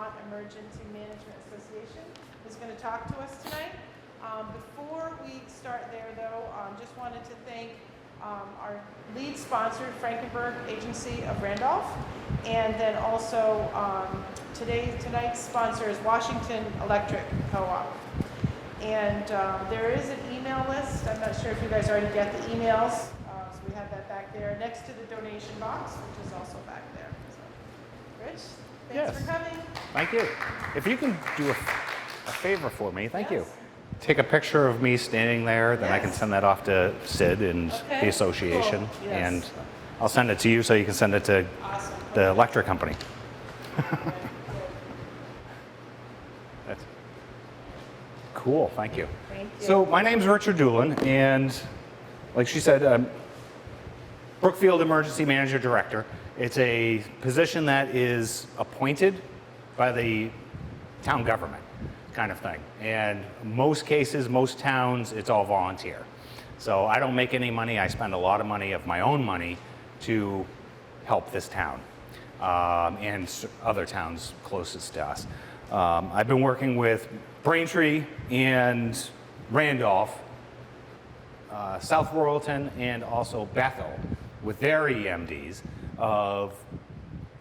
Vermont Emergency Management Association, is going to talk to us tonight. Before we start there, though, just wanted to thank our lead sponsor, Frankenberg Agency of Randolph, and then also tonight's sponsor is Washington Electric Co-op. And there is an email list. I'm not sure if you guys already get the emails. So we have that back there next to the donation box, which is also back there. So, Rich, thanks for coming. Thank you. If you can do a favor for me, thank you. Take a picture of me standing there, then I can send that off to Sid and the association, and I'll send it to you so you can send it to the electric company. That's cool, thank you. Thank you. So my name's Richard Doolin, and like she said, Brookfield Emergency Manager Director. It's a position that is appointed by the town government, kind of thing. And most cases, most towns, it's all volunteer. So I don't make any money. I spend a lot of money of my own money to help this town and other towns closest to us. I've been working with Braintree and Randolph, South Royalton, and also Bethel with their EMDs of,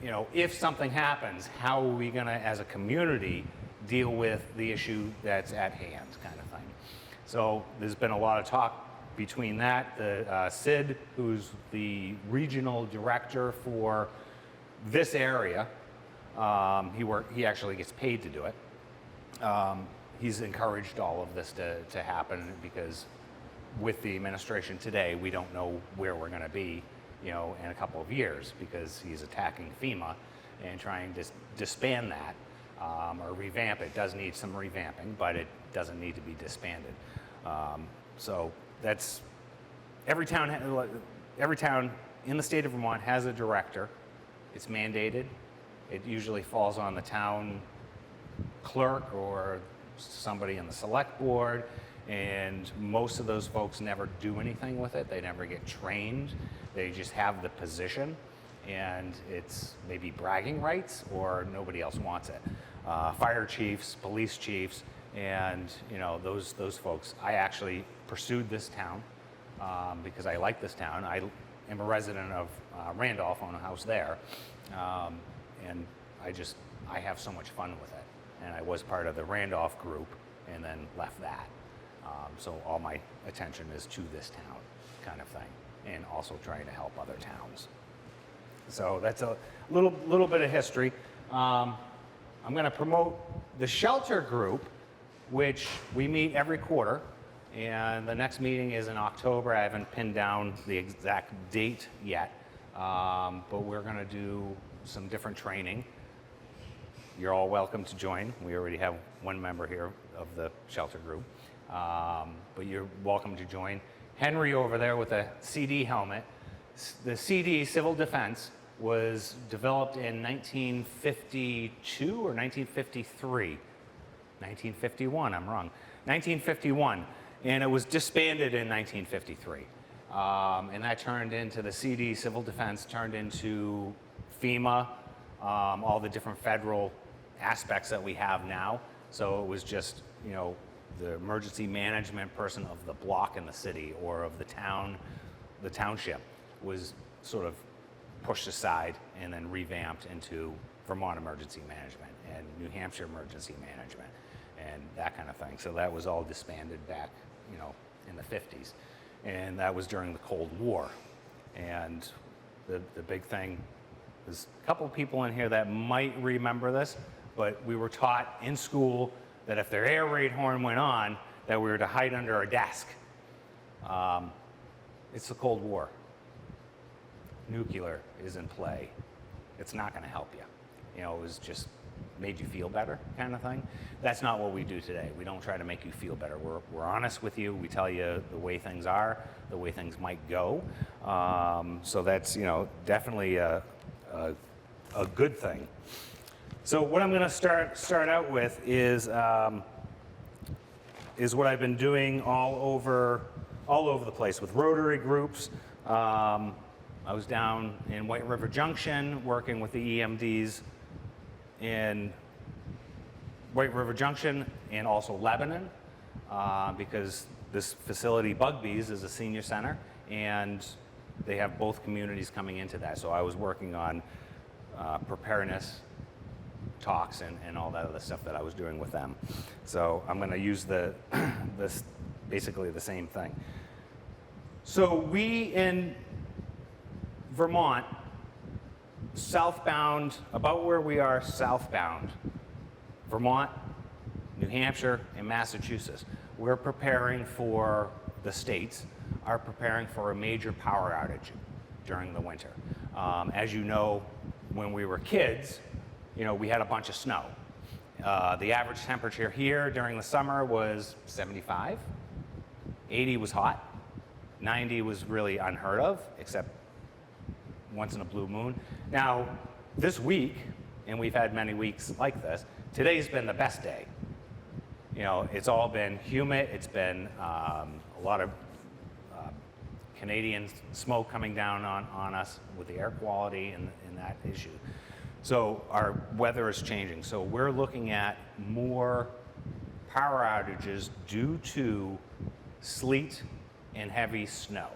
you know, if something happens, how are we going to, as a community, deal with the issue that's at hand, kind of thing. So there's been a lot of talk between that. Sid, who's the regional director for this area, he actually gets paid to do it. He's encouraged all of this to happen because with the administration today, we don't know where we're going to be, you know, in a couple of years because he's attacking FEMA and trying to disband that. Or revamp it. Does need some revamping, but it doesn't need to be disbanded. So that's every town in the state of Vermont has a director. It's mandated. It usually falls on the town clerk or somebody in the select board, and most of those folks never do anything with it. They never get trained. They just have the position, and it's maybe bragging rights or nobody else wants it. Fire chiefs, police chiefs, and you know those folks. I actually pursued this town because I like this town. I am a resident of Randolph, own a house there, and I have so much fun with it. And I was part of the Randolph group, and then left that. So all my attention is to this town, kind of thing, and also trying to help other towns. So that's a little bit of history. I'm going to promote the shelter group, which we meet every quarter, and the next meeting is in October. I haven't pinned down the exact date yet, but we're going to do some different training. You're all welcome to join. We already have one member here of the shelter group, but you're welcome to join. Henry over there with a CD helmet. The CD, Civil Defense, was developed in 1952 or 1953. 1951, I'm wrong. 1951, and it was disbanded in 1953. And that turned into the CD, Civil Defense, turned into FEMA, all the different federal aspects that we have now. So it was just, you know, the emergency management person of the block in the city or of the town, the township was sort of pushed aside and then revamped into Vermont Emergency Management and New Hampshire Emergency Management and that kind of thing. So that was all disbanded back, you know, in the 50s. And that was during the Cold War. And the big thing, there's a couple of people in here that might remember this, but we were taught in school that if their air raid horn went on, that we were to hide under a desk. It's the Cold War. Nuclear is in play. It's not going to help you. You know, it was just made you feel better kind of thing. That's not what we do today. We don't try to make you feel better. We're honest with you. We tell you the way things are, the way things might go. So that's, you know, definitely a good thing. So what I'm going to start out with is what I've been doing all over the place with Rotary groups. I was down in White River Junction working with the EMDs in White River Junction and also Lebanon, because this facility, Bugbees, is a senior center, and they have both communities coming into that. So I was working on preparedness talks and all that other stuff that I was doing with them. So I'm going to use this basically the same thing. So we in Vermont, southbound, about where we are southbound, Vermont, New Hampshire, and Massachusetts, we're preparing for, the states are preparing for a major power outage during the winter. As you know, when we were kids, we had a bunch of snow. The average temperature here during the summer was 75. 80 was hot. 90 was really unheard of, except once in a blue moon. Now, this week, and we've had many weeks like this, today's been the best day. It's all been humid. It's been a lot of Canadian smoke coming down on us with the air quality and that issue. So our weather is changing. So we're looking at more power outages due to sleet and heavy snow.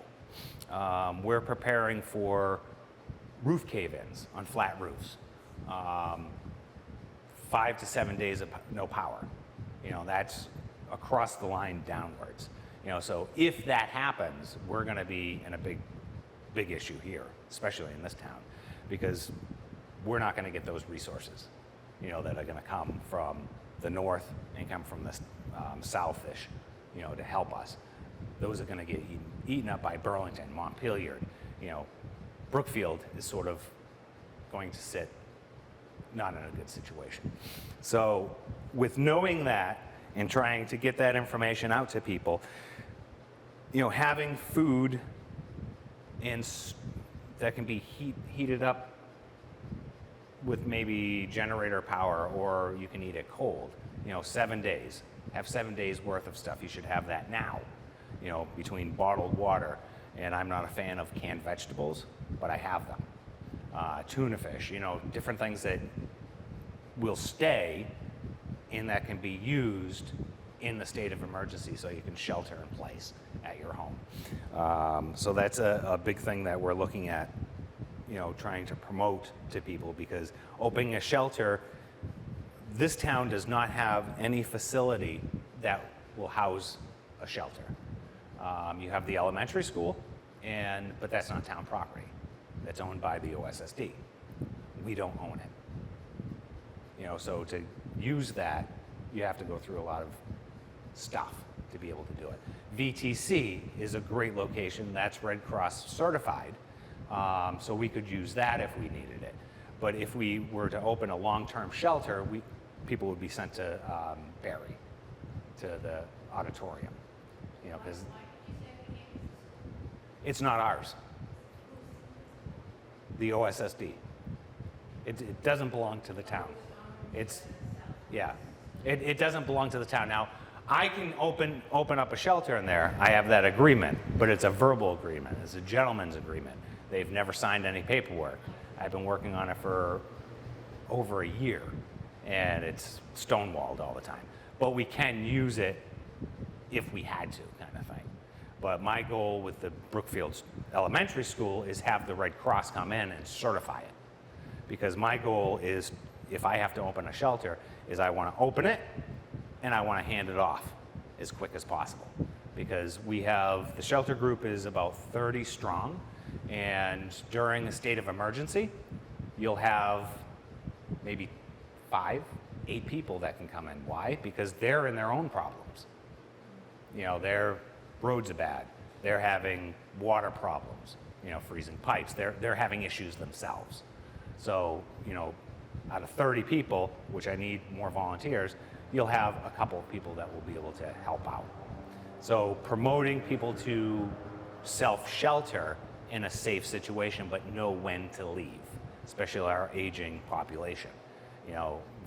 We're preparing for roof cave-ins on flat roofs. 5 to 7 days of no power. That's across the line downwards. So if that happens, we're going to be in a big issue here, especially in this town, because we're not going to get those resources, that are going to come from the north and come from the south-ish, to help us. Those are going to get eaten up by Burlington, Montpelier. Brookfield is sort of going to sit not in a good situation. So with knowing that and trying to get that information out to people, having food that can be heated up with maybe generator power, or you can eat it cold, 7 days. Have 7 days worth of stuff. You should have that now, between bottled water. And I'm not a fan of canned vegetables, but I have them. Tuna fish, different things that will stay and that can be used in the state of emergency, so you can shelter in place at your home. So that's a big thing that we're looking at, trying to promote to people, because opening a shelter, this town does not have any facility that will house a shelter. You have the elementary school, but that's not town property. That's owned by the OSSD. We don't own it. So to use that, you have to go through a lot of stuff to be able to do it. VTC is a great location. That's Red Cross certified. So we could use that if we needed it. But if we were to open a long-term shelter, people would be sent to Barry, to the auditorium. Because it's not ours. The OSSD. It doesn't belong to the town. It doesn't belong to the town. Now, I can open up a shelter in there. I have that agreement, but it's a verbal agreement. It's a gentleman's agreement. They've never signed any paperwork. I've been working on it for over a year, and it's stonewalled all the time. But we can use it if we had to, kind of thing. But my goal with the Brookfield Elementary School is have the Red Cross come in and certify it. Because my goal is, if I have to open a shelter, is I want to open it and I want to hand it off as quick as possible. Because the shelter group is about 30 strong, and during a state of emergency, you'll have maybe 5, 8 people that can come in. Why? Because they're in their own problems. Their roads are bad. They're having water problems, freezing pipes. They're having issues themselves. So, out of 30 people, which I need more volunteers, you'll have a couple of people that will be able to help out. So promoting people to self-shelter in a safe situation, but know when to leave, especially our aging population.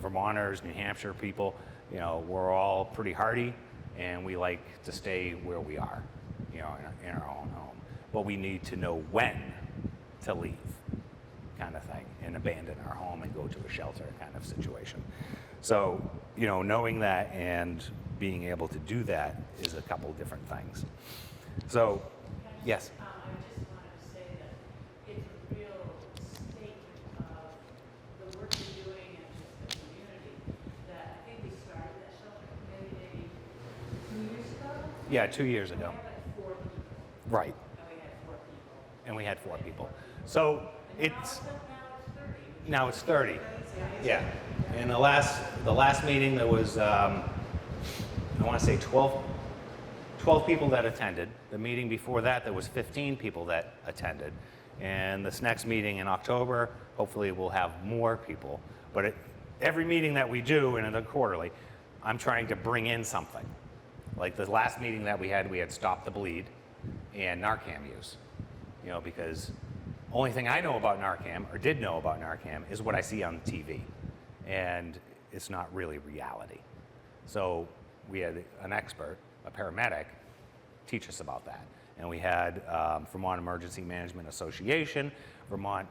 Vermonters, New Hampshire people, we're all pretty hardy, and we like to stay where we are, in our own home. But we need to know when to leave, kind of thing, and abandon our home and go to a shelter kind of situation. So, knowing that and being able to do that is a couple different things. So, yes. I just wanted to say that it's a real statement of the work you're doing and just the community, that I think we started that shelter committee maybe 2 years ago. Yeah, 2 years And ago. we had like 4 people, Right. and we had 4 people. And we had 4 people. So And it's, now it's 30. now it's 30. Yeah. And the last meeting, there was, I want to say 12 people that attended. The meeting before that, there was 15 people that attended. And this next meeting in October, hopefully we'll have more people. But every meeting that we do, and in the quarterly, I'm trying to bring in something. Like the last meeting that we had Stop the Bleed and Narcan use. Because only thing I know about Narcan, or did know about Narcan, is what I see on TV. And it's not really reality. So we had an expert, a paramedic, teach us about that. And we had Vermont Emergency Management Association, Vermont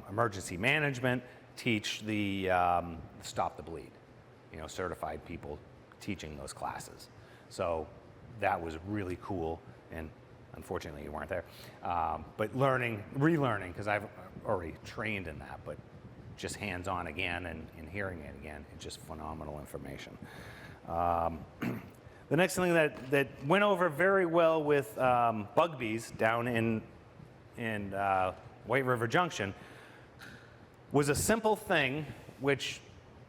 Emergency Management teach the Stop the Bleed, certified people teaching those classes. So that was really cool, and unfortunately you weren't there. But relearning, because I've already trained in that, but just hands-on again and hearing it again, it's just phenomenal information. The next thing that went over very well with Bugbees down in White River Junction was a simple thing which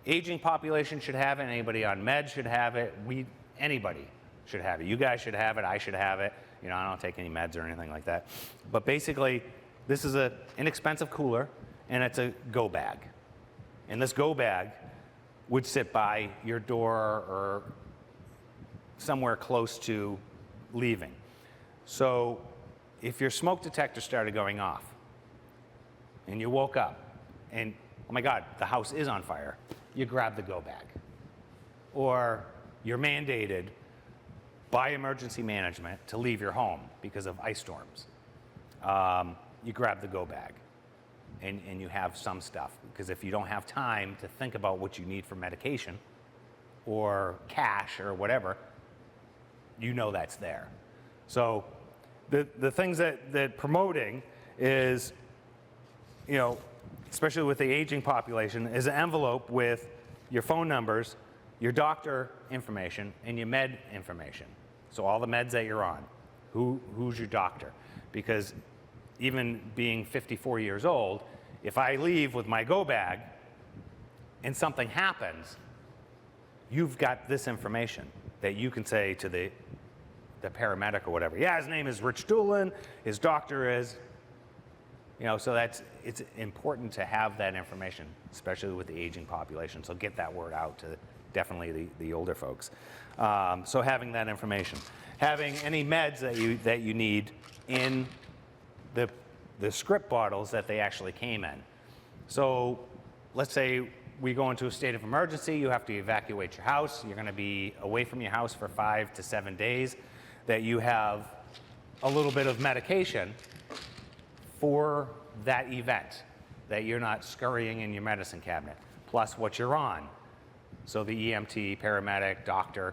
aging population should have it, anybody on meds should have it, anybody should have it. You guys should have it, I should have it. I don't take any meds or anything like that. But basically, this is an inexpensive cooler, and it's a go bag. And this go bag would sit by your door or somewhere close to leaving. So if your smoke detector started going off and you woke up and, oh my God, the house is on fire, you grab the go bag. Or you're mandated by emergency management to leave your home because of ice storms. You grab the go bag and you have some stuff, because if you don't have time to think about what you need for medication or cash or whatever, that's there. So the things that promoting is, especially with the aging population, is an envelope with your phone numbers, your doctor information, and your med information. So all the meds that you're on, who's your doctor? Because even being 54 years old, if I leave with my go bag and something happens, you've got this information that you can say to the paramedic or whatever. Yeah, his name is Rich Doolin, his doctor is, so it's important to have that information, especially with the aging population. So get that word out to definitely the older folks. So having that information, having any meds that you need in the script bottles that they actually came in. So let's say we go into a state of emergency, you have to evacuate your house, you're going to be away from your house for 5 to 7 days, that you have a little bit of medication for that event, that you're not scurrying in your medicine cabinet, plus what you're on. So the EMT, paramedic, doctor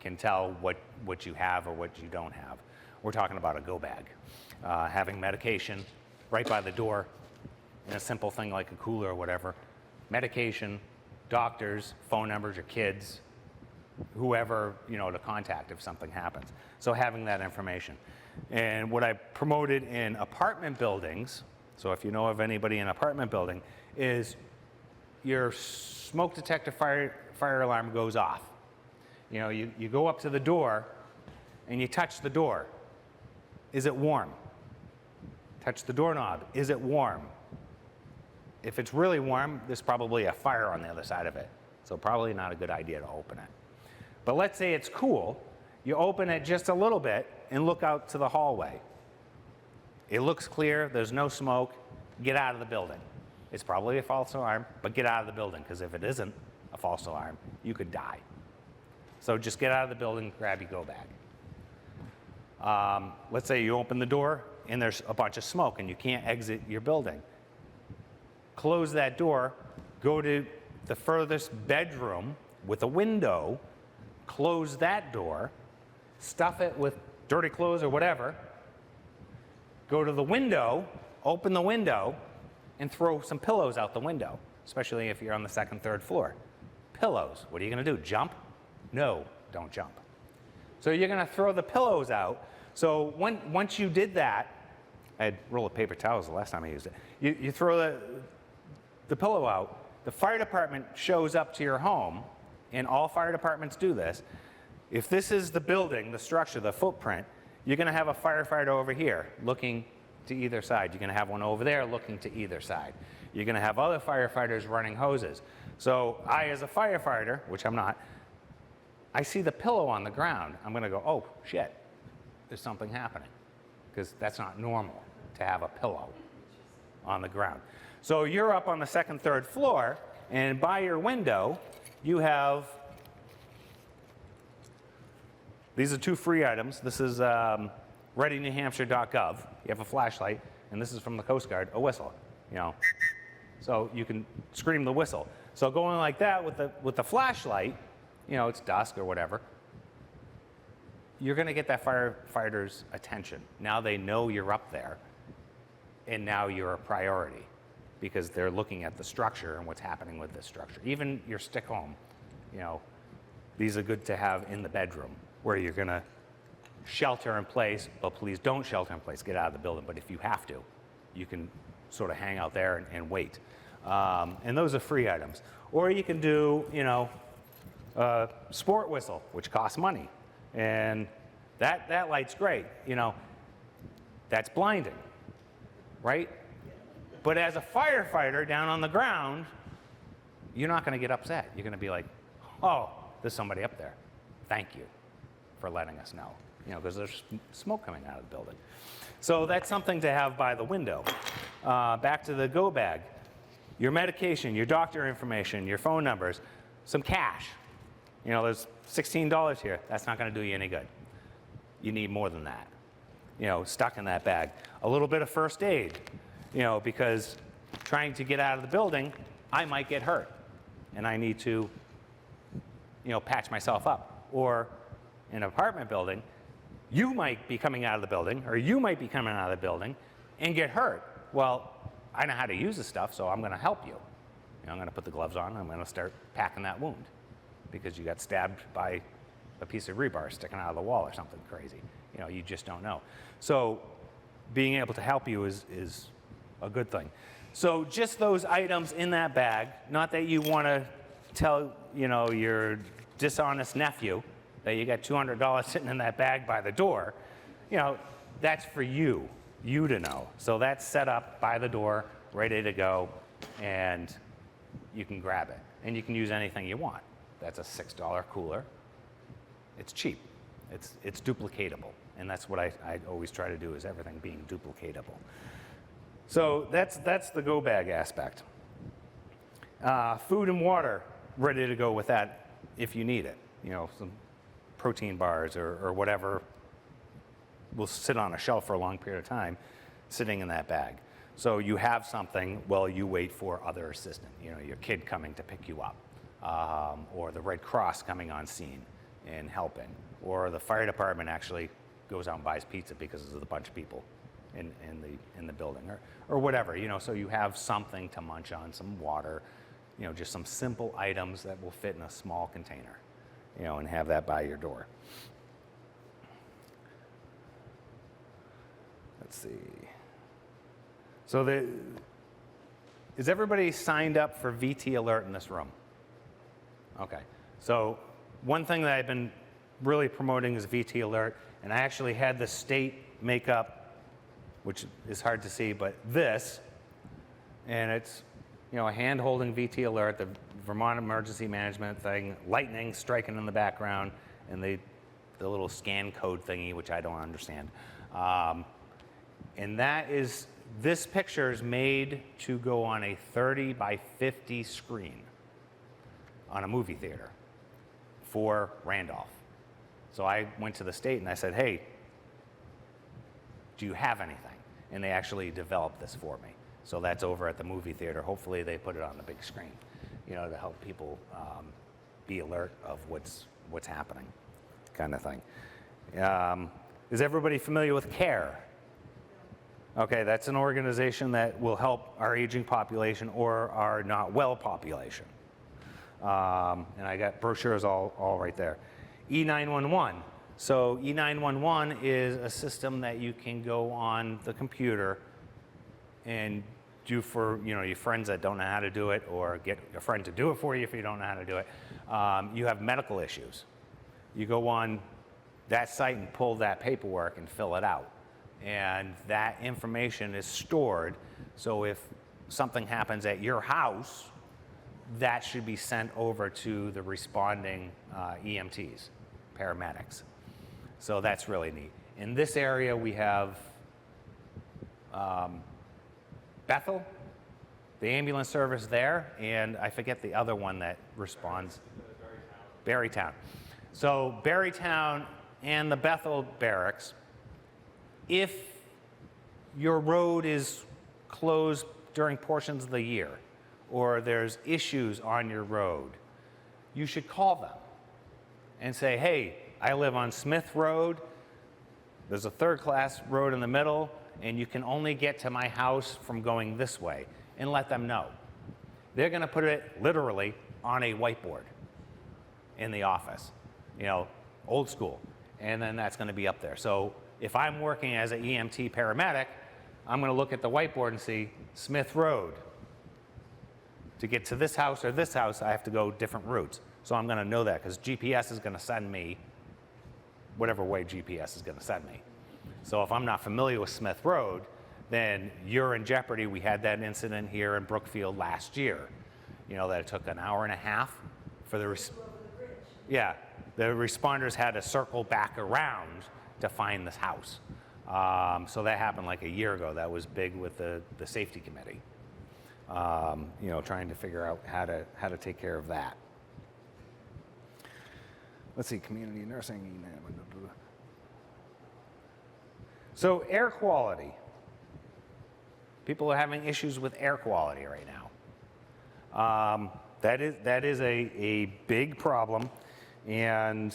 can tell what you have or what you don't have. We're talking about a go bag. Having medication right by the door in a simple thing like a cooler or whatever. Medication, doctors, phone numbers, your kids, whoever, to contact if something happens. So having that information. And what I promoted in apartment buildings, so if you know of anybody in an apartment building, is your smoke detector fire alarm goes off. You go up to the door and you touch the door. Is it warm? Touch the doorknob. Is it warm? If it's really warm, there's probably a fire on the other side of it. So probably not a good idea to open it. But let's say it's cool. You open it just a little bit and look out to the hallway. It looks clear, there's no smoke, get out of the building. It's probably a false alarm, but get out of the building, because if it isn't a false alarm, you could die. So just get out of the building, grab your go bag. Let's say you open the door and there's a bunch of smoke and you can't exit your building. Close that door, go to the furthest bedroom with a window, close that door, stuff it with dirty clothes or whatever, go to the window, open the window, and throw some pillows out the window, especially if you're on the second, third floor. Pillows, what are you going to do? Jump? No, don't jump. So you're going to throw the pillows out. So once you did that, I had a roll of paper towels the last time I used it. You throw the pillow out, the fire department shows up to your home, and all fire departments do this. If this is the building, the structure, the footprint, you're going to have a firefighter over here looking to either side. You're going to have one over there looking to either side. You're going to have other firefighters running hoses. So I, as a firefighter, which I'm not, I see the pillow on the ground. I'm going to go, oh, shit, there's something happening. Because that's not normal to have a pillow on the ground. So you're up on the second, third floor, and by your window, you have, these are 2 free items. This is readynewhampshire.gov. You have a flashlight, and this is from the Coast Guard, a whistle, you know. So you can scream the whistle. So going like that with the flashlight, you know, it's dusk or whatever, you're going to get that firefighter's attention. Now they know you're up there, and now you're a priority because they're looking at the structure and what's happening with this structure. Even your stick home, you know, these are good to have in the bedroom where you're going to shelter in place, but please don't shelter in place. Get out of the building. But if you have to, you can sort of hang out there and wait. And those are free items. Or you can do, you know, a sport whistle, which costs money. And that light's great, you know, that's blinding, right? But as a firefighter down on the ground, you're not going to get upset. You're going to be like, oh, there's somebody up there. Thank you for letting us know, you know, because there's smoke coming out of the building. So that's something to have by the window. Back to the go bag. Your medication, your doctor information, your phone numbers, some cash. You know, there's $16 here. That's not going to do you any good. You need more than that, you know, stuck in that bag. A little bit of first aid, you know, because trying to get out of the building, I might get hurt, and I need to, you know, patch myself up. Or in an apartment building, you might be coming out of the building, or you might be coming out of the building and get hurt. Well, I know how to use this stuff, so I'm going to help you. You know, I'm going to put the gloves on. I'm going to start packing that wound because you got stabbed by a piece of rebar sticking out of the wall or something crazy. You know, you just don't know. So being able to help you is a good thing. So just those items in that bag, not that you want to tell, you know, your dishonest nephew that you got $200 sitting in that bag by the door, you know, that's for you to know. So that's set up by the door, ready to go, and you can grab it. And you can use anything you want. That's a $6 cooler. It's cheap. It's duplicatable. And that's what I always try to do, is everything being duplicatable. So that's the go bag aspect. Food and water, ready to go with that if you need it. You know, some protein bars or whatever will sit on a shelf for a long period of time sitting in that bag. So you have something while you wait for other assistance. You know, your kid coming to pick you up, or the Red Cross coming on scene and helping, or the fire department actually goes out and buys pizza because there's a bunch of people in the building, or whatever. You know, so you have something to munch on, some water, you know, just some simple items that will fit in a small container, you know, and have that by your door. Let's see. So is everybody signed up for VT Alert in this room? Okay. So one thing that I've been really promoting is VT Alert, and I actually had the state make up, which is hard to see, but this, and it's, you know, a hand-holding VT Alert, the Vermont Emergency Management thing, lightning striking in the background, and the little scan code thingy, which I don't understand. And this picture is made to go on a 30 by 50 screen on a movie theater for Randolph. So I went to the state and I said, hey, do you have anything? And they actually developed this for me. So that's over at the movie theater. Hopefully they put it on the big screen, to help people be alert of what's happening, kind of thing. Is everybody familiar with CARE? Okay, that's an organization that will help our aging population or our not well population. And I got brochures all right there. E911. So E911 is a system that you can go on the computer and do for your friends that don't know how to do it, or get a friend to do it for you if you don't know how to do it. You have medical issues. You go on that site and pull that paperwork and fill it out. And that information is stored, so if something happens at your house, that should be sent over to the responding EMTs, paramedics. So that's really neat. In this area, we have Bethel, the ambulance service there, and I forget the other one that responds. Barrytown. So Barrytown and the Bethel barracks, if your road is closed during portions of the year, or there's issues on your road, you should call them and say, hey, I live on Smith Road, there's a third-class road in the middle, and you can only get to my house from going this way, and let them know. They're gonna put it literally on a whiteboard in the office, old school, and then that's gonna be up there. So if I'm working as an EMT paramedic, I'm gonna look at the whiteboard and see Smith Road. To get to this house or this house, I have to go different routes. So I'm gonna know that, because GPS is gonna send me whatever way GPS is gonna send me. So if I'm not familiar with Smith Road, then you're in jeopardy. We had that incident here in Brookfield last year, that it took an hour and a half for the responders had to circle back around to find this house. So that happened like a year ago. That was big with the safety committee, trying to figure out how to take care of that. Let's see, community nursing. So air quality. People are having issues with air quality right now. That is a big problem. And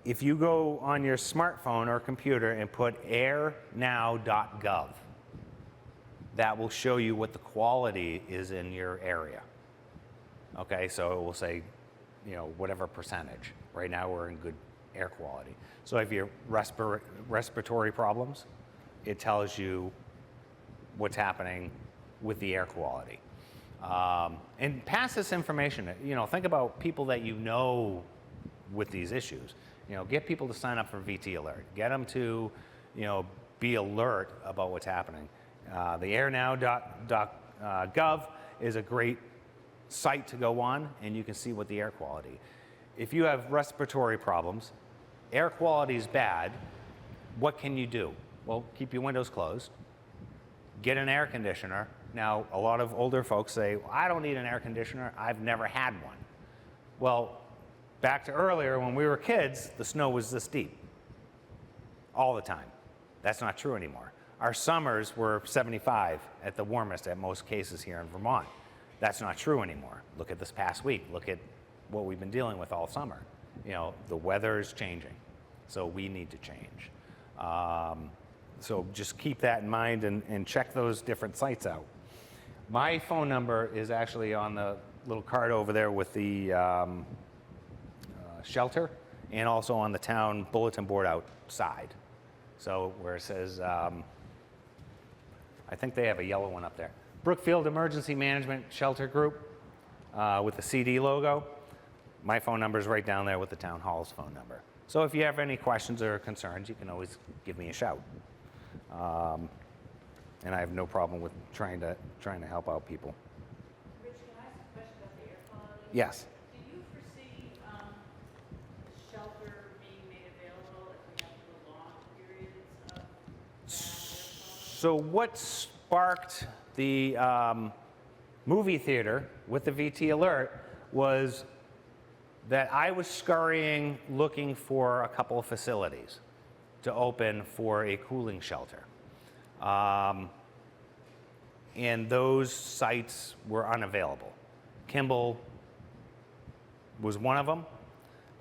if you go on your smartphone or computer and put airnow.gov, that will show you what the quality is in your area. Okay, so it will say, whatever percentage. Right now we're in good air quality. So if you have respiratory problems, it tells you what's happening with the air quality. And pass this information. Think about people that with these issues. Get people to sign up for VT Alert. Get them to, be alert about what's happening. The airnow.gov is a great site to go on, and you can see what the air quality. If you have respiratory problems, air quality is bad, what can you do? Well, keep your windows closed. Get an air conditioner. Now, a lot of older folks say, well, I don't need an air conditioner. I've never had one. Well, back to earlier, when we were kids, the snow was this deep all the time. That's not true anymore. Our summers were 75 at the warmest at most cases here in Vermont. That's not true anymore. Look at this past week. Look at what we've been dealing with all summer. The weather is changing, so we need to change. So just keep that in mind and check those different sites out. My phone number is actually on the little card over there with the shelter, and also on the town bulletin board outside. So where it says, I think they have a yellow one up there. Brookfield Emergency Management Shelter Group with the CD logo. My phone number is right down there with the town hall's phone number. So if you have any questions or concerns, you can always give me a shout. And I have no problem with trying to help out people. Rich, can I ask a question about the air quality? Yes. Do you foresee shelter being made available if we have prolonged periods of bad air quality? So what sparked the movie theater with the VT Alert was that I was scurrying looking for a couple of facilities to open for a cooling shelter. and those sites were unavailable. Kimball was one of them,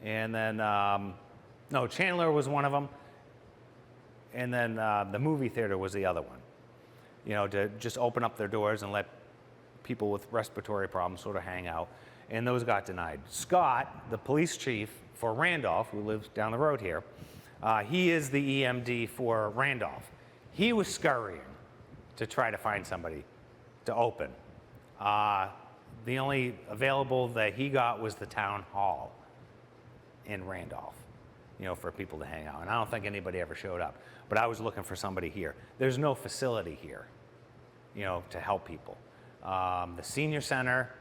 and then, no, Chandler was one of them, and then the movie theater was the other one. You know, to just open up their doors and let people with respiratory problems sort of hang out, and those got denied. Scott, the police chief for Randolph, who lives down the road here, he is the EMD for Randolph. He was scurrying to try to find somebody to open. The only available that he got was the town hall in Randolph, you know, for people to hang out. And I don't think anybody ever showed up. But I was looking for somebody here. There's no facility here, you know, to help people. The senior center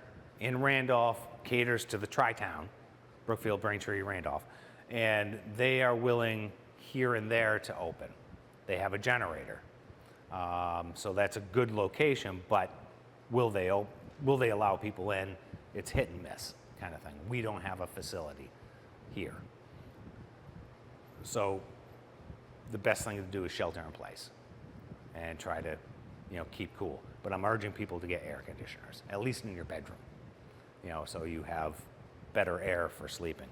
in Randolph caters to the tri-town, Brookfield, Braintree, Randolph, and they are willing here and there to open. They have a generator. So that's a good location, but will they allow people in? It's hit and miss kind of thing. We don't have a facility here. So the best thing to do is shelter in place and try to, you know, keep cool. But I'm urging people to get air conditioners, at least in your bedroom, you know, so you have better air for sleeping.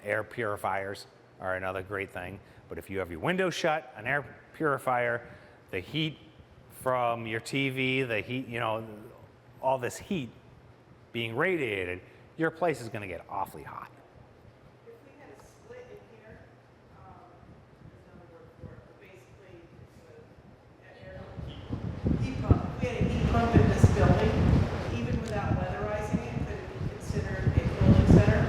Air purifiers are another great thing, but if you have your windows shut, an air purifier, the heat from your TV, the heat, you know, all this heat being radiated, your place is going to get awfully hot. If we had a split in here, there's another word for it, but basically it's an air heat pump. If we had a heat pump in this building, even without weatherizing it, could it be considered a cooling center?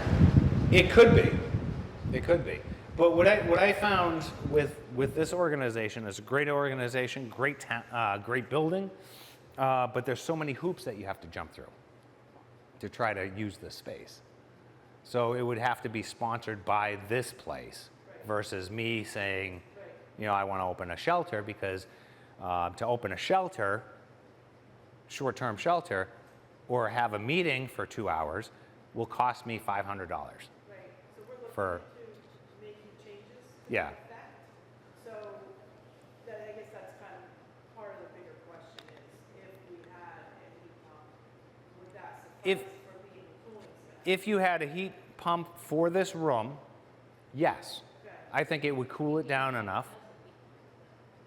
It could be. It could be. But what I found with this organization is a great organization, great building, but there's so many hoops that you have to jump through to try to use this space. So it would have to be sponsored by this place versus me saying, you know, I want to open a shelter, because to open a shelter, short-term shelter, or have a meeting for 2 hours will cost me $500. Right, so we're looking For- to making changes to Yeah. that effect. So I guess that's kind of part of the bigger question is, if we had a heat pump, would that If- suffice for being a cooling center? If you had a heat pump for this room, yes. Okay. I think it would cool it down enough.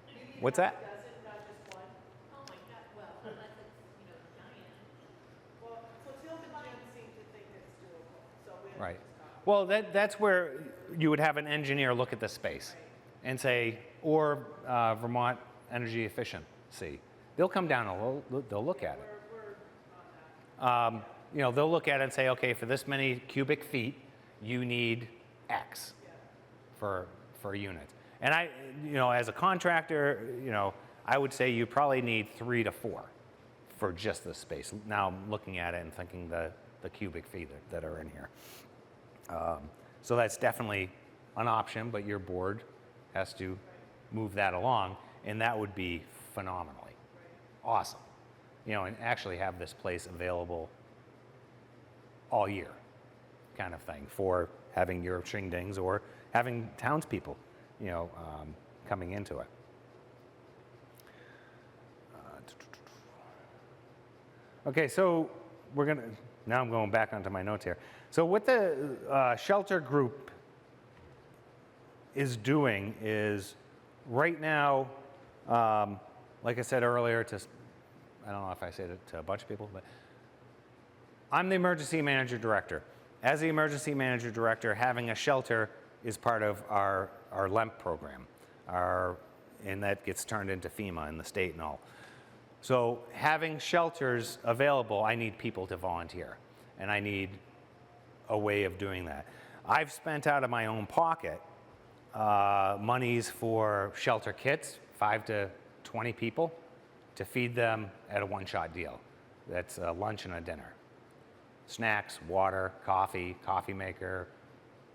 You need What's one that? Does it, not just one? Oh my God, well, unless it's, you know, giant. Well, so Tilden Jim seemed to think it's doable, so we have to Right. stop. Well, that's where you would have an engineer look at the space and say, or Vermont Energy Efficiency. They'll come down and they'll look at it. We're on that. You know, they'll look at it and say, okay, for this many cubic feet, you need X for a unit. And I, you know, as a contractor, you know, I would say you probably need 3 to 4 for just this space. Now I'm looking at it and thinking the cubic feet that are in here. So that's definitely an option, but your board has to move that along, and that would be phenomenally awesome. You know, and actually have this place available all year, kind of thing, for having your shingdings or having townspeople, you know, coming into it. Okay, so now I'm going back onto my notes here. So what the shelter group is doing is, right now, like I said earlier, I don't know if I said it to a bunch of people, but I'm the emergency manager director. As the emergency manager director, having a shelter is part of our LEMP program, and that gets turned into FEMA and the state and all. So having shelters available, I need people to volunteer, and I need a way of doing that. I've spent out of my own pocket monies for shelter kits, 5 to 20 people, to feed them at a one-shot deal. That's a lunch and a dinner. Snacks, water, coffee maker,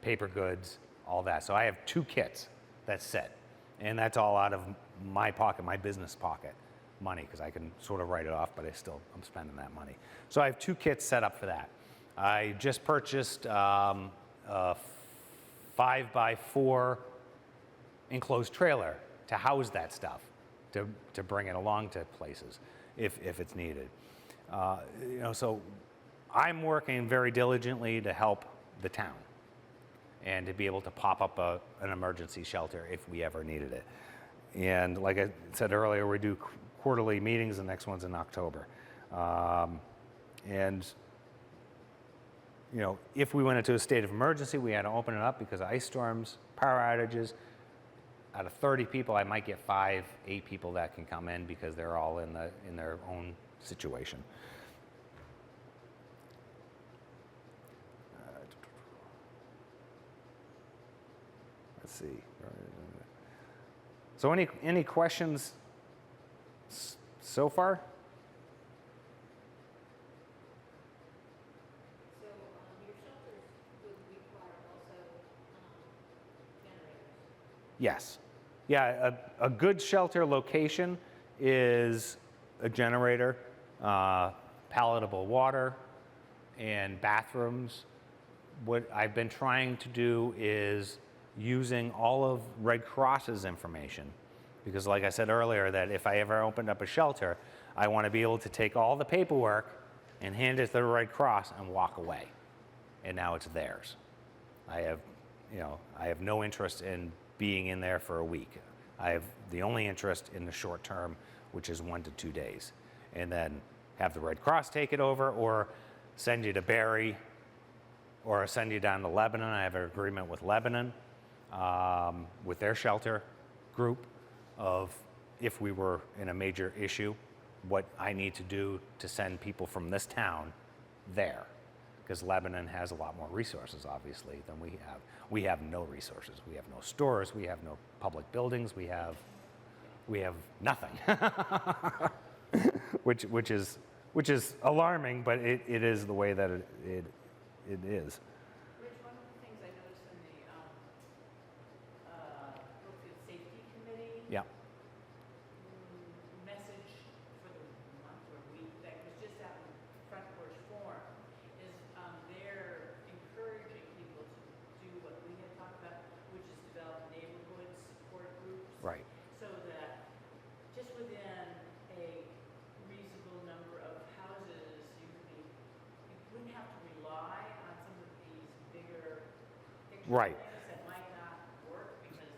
paper goods, all that. So I have 2 kits that sit, and that's all out of my pocket, my business pocket money, because I can sort of write it off, but I'm spending that money. So I have 2 kits set up for that. I just purchased a 5x4 enclosed trailer to house that stuff, to bring it along to places. if it's needed. You know, so I'm working very diligently to help the town and to be able to pop up an emergency shelter if we ever needed it. And like I said earlier, we do quarterly meetings. The next one's in October. And you know, if we went into a state of emergency, we had to open it up because of ice storms, power outages. Out of 30 people, I might get 5, 8 people that can come in because they're all in their own situation. Let's see. So any questions so far? So, your shelters would require also generators. Yes. Yeah, a good shelter location is a generator, palatable water, and bathrooms. What I've been trying to do is using all of Red Cross's information, because like I said earlier, that if I ever opened up a shelter, I want to be able to take all the paperwork and hand it to the Red Cross and walk away. And now it's theirs. I have no interest in being in there for a week. I have the only interest in the short term, which is 1 to 2 days. And then have the Red Cross take it over, or send you to Barry, or send you down to Lebanon. I have an agreement with Lebanon, with their shelter group, of if we were in a major issue, what I need to do to send people from this town there. Because Lebanon has a lot more resources, obviously, than we have. We have no resources. We have no stores. We have no public buildings. We have nothing, which is alarming, but it is the way that it is. Rich, one of the things I noticed in the Brookfield Safety Committee Yeah. message for the month or week that was just out in Front Porch Forum is they're encouraging people to do what we had talked about, which is develop neighborhood support groups. Right. So that just within a reasonable number of houses, you wouldn't have to rely on some of these bigger picture Right. things that might not work because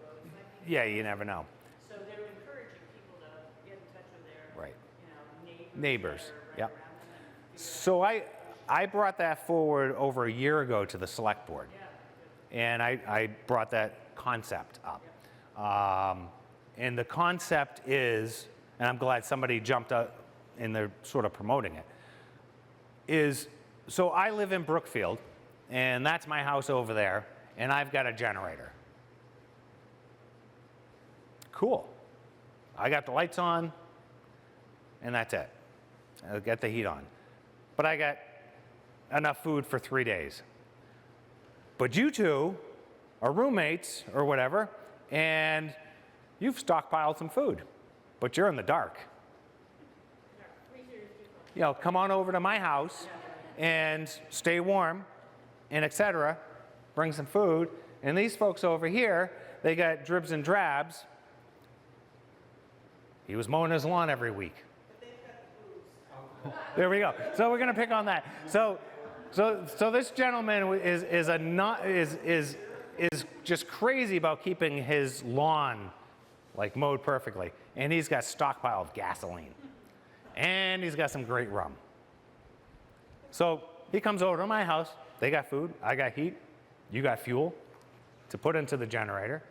roads might be. Yeah, you never know. So they're encouraging people to get in touch with their Right. neighbors. Neighbors, That are right yep. around them and figure So I brought that forward over a year ago to the select board. out- And I brought that concept up. And the concept is, and I'm glad somebody jumped up and they're sort of promoting it, is, so I live in Brookfield, and that's my house over there, and I've got a generator. Cool. I got the lights on, and that's it. I'll get the heat on. But I got enough food for 3 days. But you two are roommates or whatever, and you've stockpiled some food, but you're in the dark. You know, come on over to my house and stay warm and etc. Bring some food. And these folks over here, they got dribs and drabs. He was mowing his lawn every week. There we go. So we're going to pick on that. So this gentleman is just crazy about keeping his lawn like mowed perfectly, and he's got stockpile of gasoline, and he's got some great rum. So he comes over to my house. They got food. I got heat. You got fuel to put into the generator.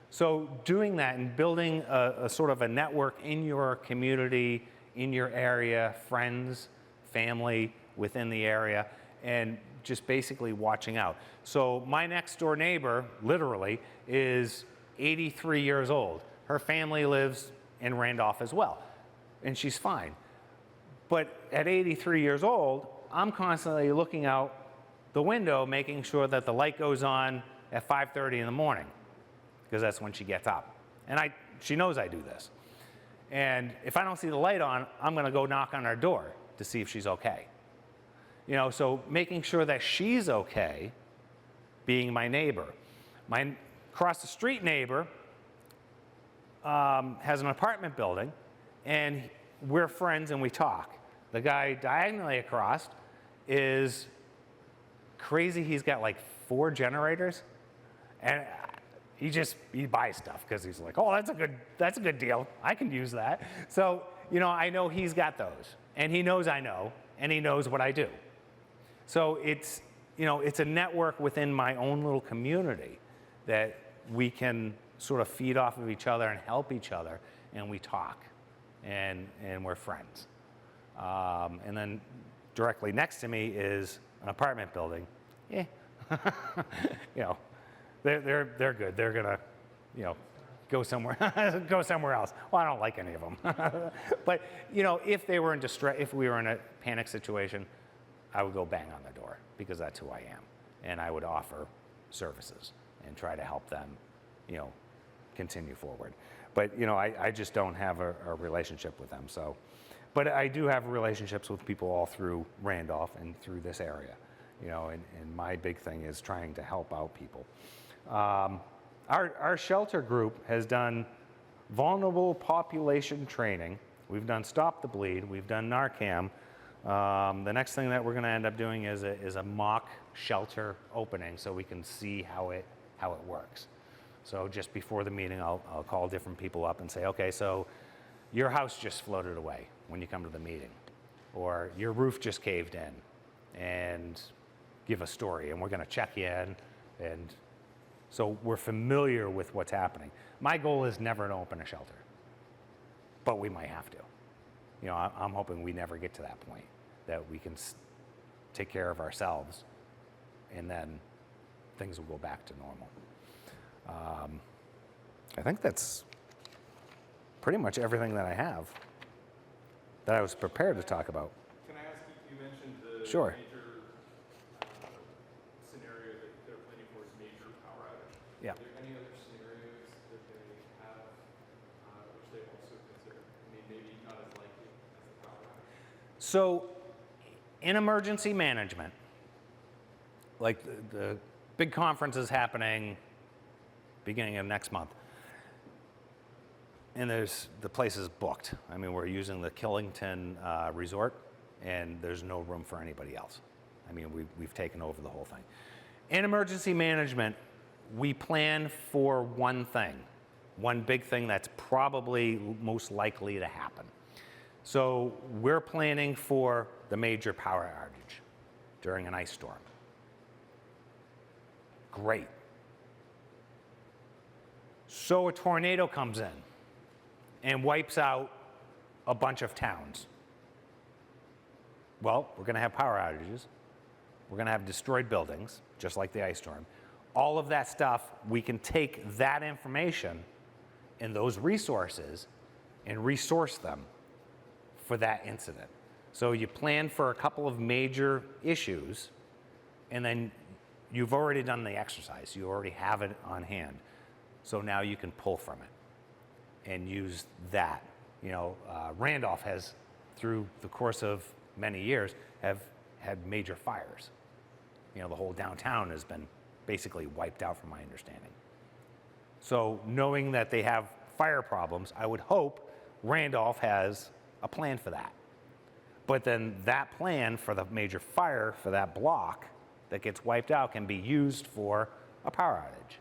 So doing that and building a sort of a network in your community, in your area, friends, family within the area, and just basically watching out. So my next door neighbor, literally, is 83 years old. Her family lives in Randolph as well, and she's fine. But at 83 years old, I'm constantly looking out the window, making sure that the light goes on at 5:30 in the morning, because that's when she gets up. And she knows I do this. And if I don't see the light on, I'm going to go knock on her door to see if she's okay. You know, so making sure that she's okay, being my neighbor. My across the street neighbor has an apartment building, and we're friends and we talk. The guy diagonally across is crazy. He's got like 4 generators, and he buys stuff because he's like, oh, that's a good deal. I can use that. So, I know he's got those, and he knows I know, and he knows what I do. So it's a network within my own little community that we can sort of feed off of each other and help each other, and we talk, and we're friends. And then directly next to me is an apartment building. Yeah, they're good. They're gonna, go somewhere else. Well, I don't like any of them. But if they were in distress, if we were in a panic situation, I would go bang on their door because that's who I am, and I would offer services and try to help them, continue forward. But I just don't have a relationship with them. So, but I do have relationships with people all through Randolph and through this area, and my big thing is trying to help out people. Our shelter group has done vulnerable population training. We've done Stop the Bleed. We've done Narcan. The next thing that we're going to end up doing is a mock shelter opening so we can see how it works. So just before the meeting, I'll call different people up and say, okay, so your house just floated away when you come to the meeting, or your roof just caved in, and give a story, and we're going to check you in, and so we're familiar with what's happening. My goal is never to open a shelter, but we might have to. I'm hoping we never get to that point, that we can take care of ourselves, and then things will go back to normal. I think that's pretty much everything that I have that I was prepared to talk about. Can I ask you mentioned the Sure. major scenario that they're planning for is major power outage. Yeah. Are there any other scenarios that they have which they also consider? I mean, maybe not as likely as a power outage? So in emergency management, like the big conference is happening beginning of next month, and the place is booked. I mean, we're using the Killington Resort, and there's no room for anybody else. I mean, we've taken over the whole thing. In emergency management, we plan for one thing, one big thing that's probably most likely to happen. So we're planning for the major power outage during an ice storm. Great. So a tornado comes in and wipes out a bunch of towns. Well, we're going to have power outages. We're going to have destroyed buildings, just like the ice storm. All of that stuff, we can take that information and those resources and resource them for that incident. So you plan for a couple of major issues, and then you've already done the exercise. You already have it on hand. So now you can pull from it and use that. Randolph has, through the course of many years, have had major fires. The whole downtown has been basically wiped out from my understanding. So knowing that they have fire problems, I would hope Randolph has a plan for that. But then that plan for the major fire for that block that gets wiped out can be used for a power outage.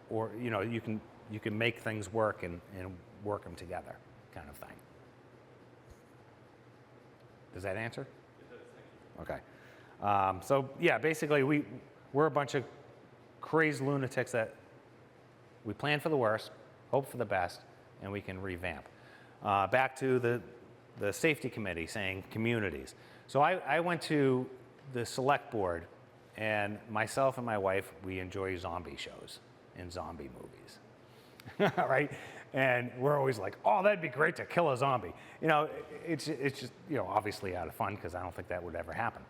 Or you can make things work and work them together, kind of thing. Does that answer? It does, thank you. Okay. So yeah, basically we're a bunch of crazed lunatics that we plan for the worst, hope for the best, and we can revamp. Back to the safety committee saying communities. So I went to the select board, and myself and my wife, we enjoy zombie shows and zombie movies, right? And we're always like, oh, that'd be great to kill a zombie. It's just, obviously out of fun, because I don't think that would ever happen.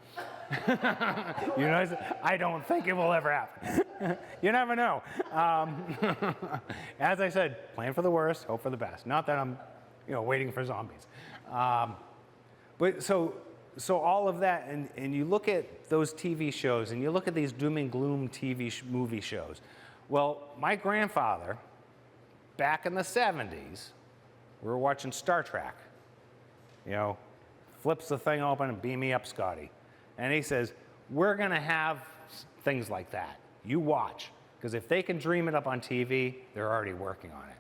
I don't think it will ever happen. You never know. As I said, plan for the worst, hope for the best. Not that I'm, waiting for zombies. But so all of that, and you look at those TV shows, and you look at these doom and gloom movie shows. Well, my grandfather, back in the 70s, we were watching Star Trek. you know, flips the thing open and beam me up, Scotty. And he says, we're going to have things like that. You watch. Because if they can dream it up on TV, they're already working on it.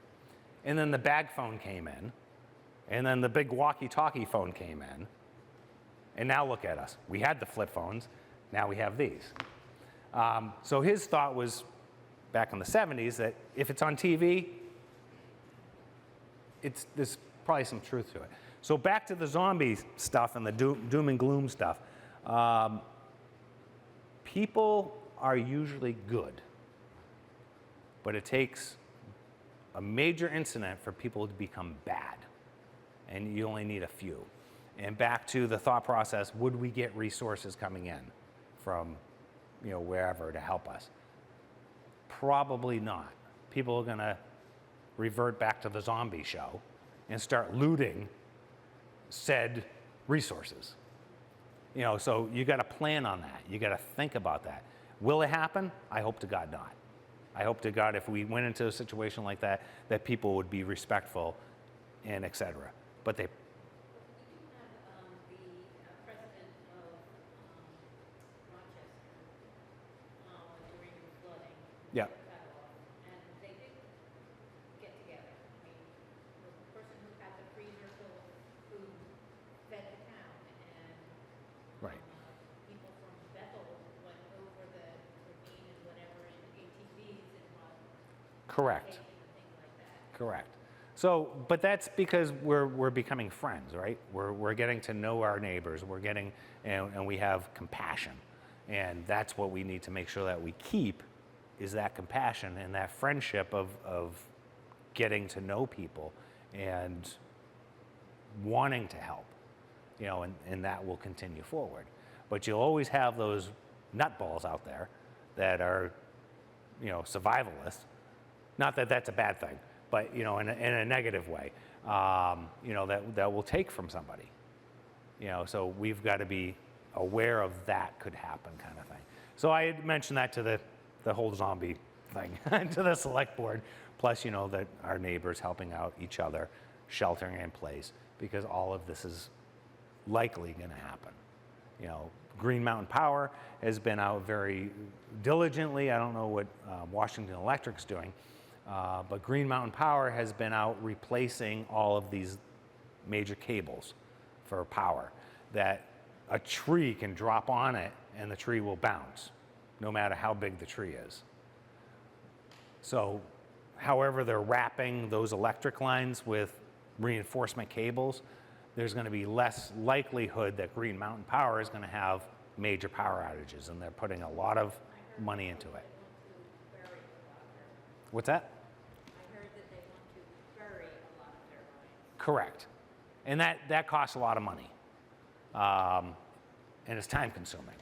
And then the bag phone came in. And then the big walkie-talkie phone came in. And now look at us. We had the flip phones. Now we have these. So his thought was, back in the 70s, that if it's on TV, there's probably some truth to it. So back to the zombie stuff and the doom and gloom stuff. People are usually good, but it takes a major incident for people to become bad, and you only need a few. And back to the thought process, would we get resources coming in from, you know, wherever to help us? Probably not. People are going to revert back to the zombie show and start looting said resources. You know, so you got to plan on that. You got to think about that. Will it happen? I hope to God not. I hope to God if we went into a situation like that, that people would be respectful and et cetera. But they, We do have the president of Rochester during the flooding. Yeah. And they did get together. I mean, the person who had the freezer full of food fed the town, and right. people from Bethel went over the ravine and whatever in ATVs and Correct. and things like that. Correct. So, but that's because we're becoming friends, right? We're getting to know our neighbors. We're getting, and we have compassion. And that's what we need to make sure that we keep, is that compassion and that friendship of getting to know people and wanting to help, you know, and that will continue forward. But you'll always have those nutballs out there that are, you know, survivalists. Not that that's a bad thing, but, you know, in a negative way, you know, that will take from somebody. You know, so we've got to be aware of that could happen, kind of thing. So I had mentioned that to the whole zombie thing, to the select board, plus, you know, that our neighbors helping out each other, sheltering in place, because all of this is likely going to happen. You know, Green Mountain Power has been out very diligently. I don't know what Washington Electric's doing, but Green Mountain Power has been out replacing all of these major cables for power, that a tree can drop on it and the tree will bounce, no matter how big the tree is. So, however they're wrapping those electric lines with reinforcement cables, there's going to be less likelihood that Green Mountain Power is going to have major power outages, and they're putting a lot of money into it. What's that? I heard that they want to bury a lot of their lines. Correct. And that costs a lot of money. And it's time consuming.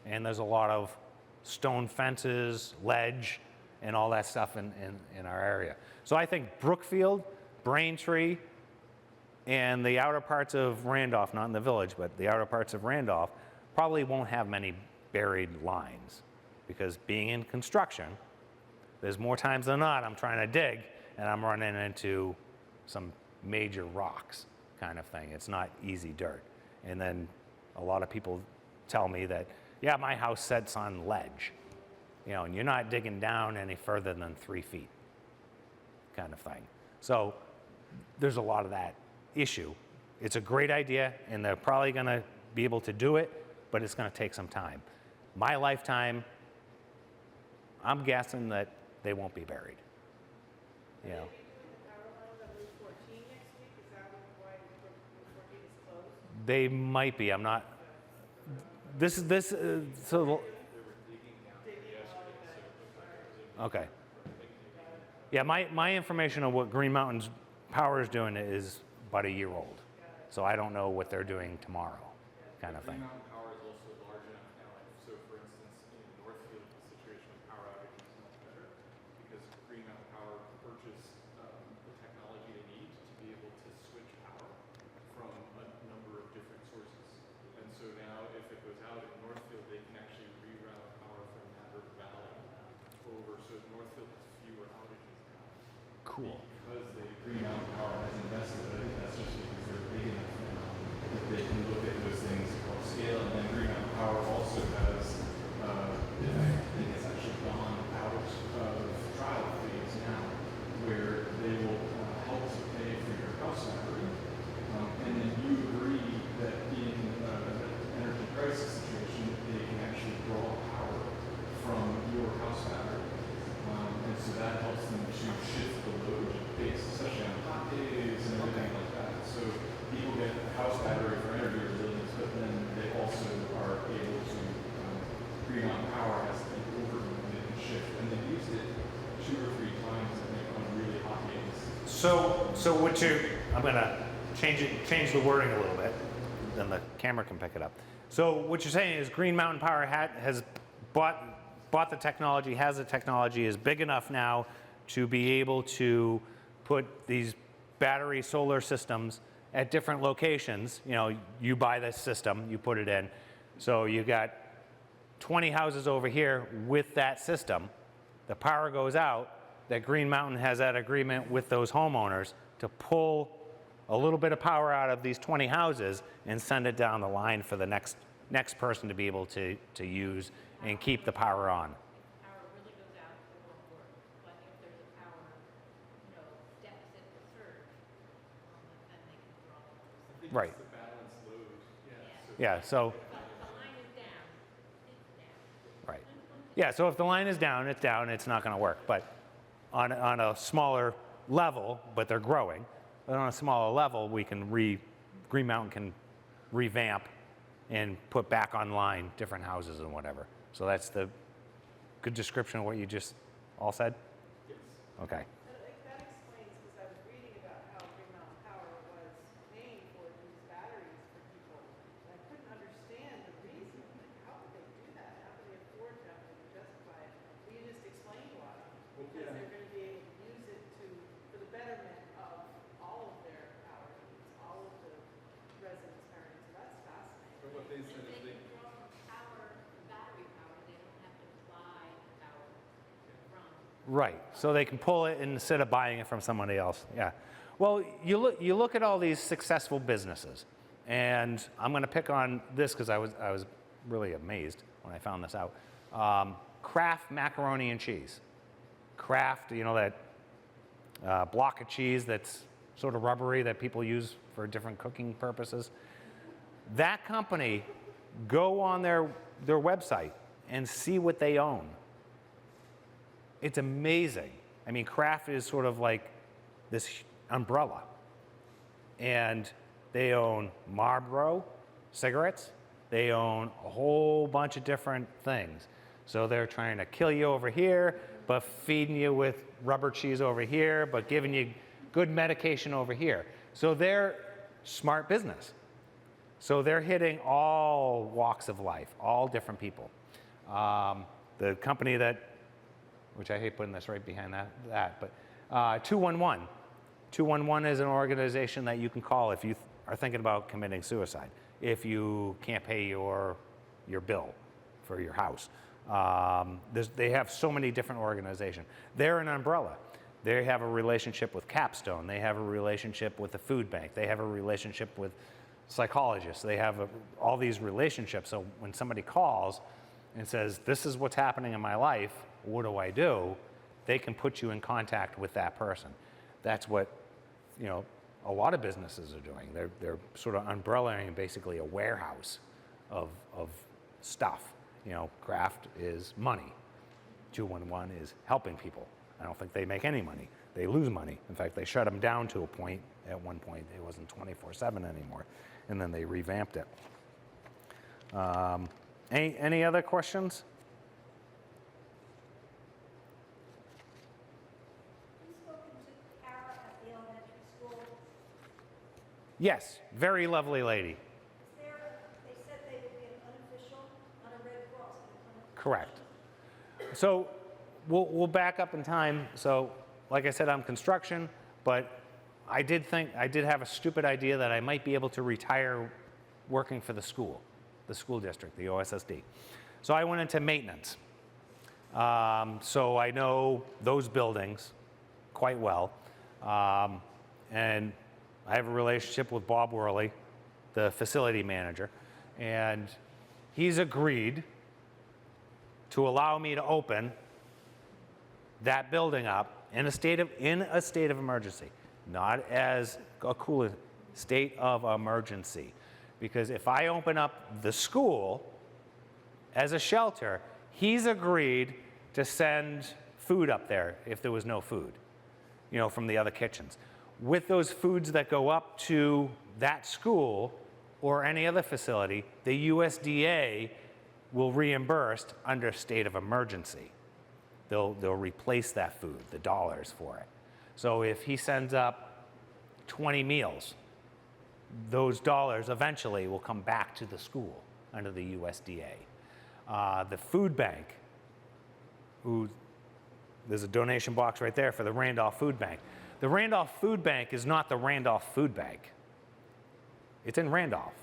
And there's a lot of stone fences, ledge, and all that stuff in our area. So I think Brookfield, Braintree, and the outer parts of Randolph, not in the village, but the outer parts of Randolph, probably won't have many buried lines. Because being in construction, there's more times than not I'm trying to dig and I'm running into some major rocks kind of thing. It's not easy dirt. And then a lot of people tell me that, yeah, my house sits on ledge, you know, and you're not digging down any further than 3 feet kind of thing. So there's a lot of that issue. It's a great idea, and they're probably going to be able to do it, but it's going to take some time. My lifetime, I'm guessing that they won't be buried. You know. Are they redoing the power lines on Route 14 next week? Is that why Route 14 is closed? They might be. I'm not. This so. Okay. Yeah, my information on what Green Mountain's Power is doing is about a year old, so I don't know what they're doing tomorrow, kind of thing. Green Mountain Power is also large enough now. So, for instance, in Northfield, the situation with power outages is much better because Green Mountain Power purchased the technology they need to be able to switch power from a number of different sources. And so now, if it goes out in Northfield, they can actually reroute power from Maverick Valley over. So Northfield has fewer outages now. Cool. Because the Green Mountain Power has invested, I think that's just because they're big enough now So what you, I'm gonna change the wording a little bit, then the camera can pick it up. So what you're saying is Green Mountain Power has bought the technology, has the technology, is big enough now to be able to put these battery solar systems at different locations. You know, you buy this system, you put it in. So you got 20 houses over here with that system. The power goes out, that Green Mountain has that agreement with those homeowners to pull a little bit of power out of these 20 houses and send it down the line for the next person to be able to use and keep the power on. Power really goes out, it won't work. But if there's a power, deficit or surge, then they can draw. I think Right. it's the balance load, yeah. Yeah, so, But if the line is down, it's down. right. Yeah, so if the line is down, it's not gonna work. But on a smaller level, but they're growing, but on a smaller level, Green Mountain can revamp and put back online different houses and whatever. So that's the good description of what you just all said? Yes. Okay. That explains, because I was reading about how Green Mountain Power was paying for these batteries for people. And I couldn't understand the reason. Like, how could they do that? How could they afford to have to justify it? Will you just explain why? Well, Because yeah. they're going to be able to use it for the betterment of all of their power needs, all of the residents' power needs. So that's fascinating. But what they If said is they they, can draw from battery power, they don't have to buy power from. Right, so they can pull it instead of buying it from somebody else, yeah. Well, you look at all these successful businesses, and I'm gonna pick on this because I was really amazed when I found this out. Kraft macaroni and cheese. Kraft, that block of cheese that's sort of rubbery that people use for different cooking purposes. That company, go on their website and see what they own. It's amazing. I mean, Kraft is sort of like this umbrella. And they own Marlboro cigarettes. They own a whole bunch of different things. So they're trying to kill you over here, but feeding you with rubber cheese over here, but giving you good medication over here. So they're smart business. So they're hitting all walks of life, all different people. The company which I hate putting this right behind that, but 211. 211 is an organization that you can call if you are thinking about committing suicide, if you can't pay your bill for your house. They have so many different organizations. They're an umbrella. They have a relationship with Capstone. They have a relationship with the food bank. They have a relationship with psychologists. They have all these relationships. So when somebody calls and says, this is what's happening in my life, what do I do? They can put you in contact with that person. That's what, a lot of businesses are doing. They're sort of umbrellaing basically a warehouse of stuff. Kraft is money. 211 is helping people. I don't think they make any money. They lose money. In fact, they shut them down to a point. At one point, it wasn't 24/7 anymore, and then they revamped it. Any other questions? Have you spoken to Kara at the elementary school? Yes, very lovely lady. Is there, they said they would be an unofficial, not a Red Cross, but an unofficial. Correct. So we'll back up in time. So like I said, I'm construction, but I did have a stupid idea that I might be able to retire working for the school district, the OSSD. So I went into maintenance. So I know those buildings quite well. And I have a relationship with Bob Worley, the facility manager, and he's agreed to allow me to open that building up in a state of emergency, not as a cooler state of emergency. Because if I open up the school as a shelter, he's agreed to send food up there if there was no food, from the other kitchens. With those foods that go up to that school or any other facility, the USDA will reimburse under state of emergency. They'll replace that food, the dollars for it. So if he sends up 20 meals, those dollars eventually will come back to the school under the USDA. The food bank, there's a donation box right there for the Randolph Food Bank. The Randolph Food Bank is not the Randolph Food Bank. It's in Randolph.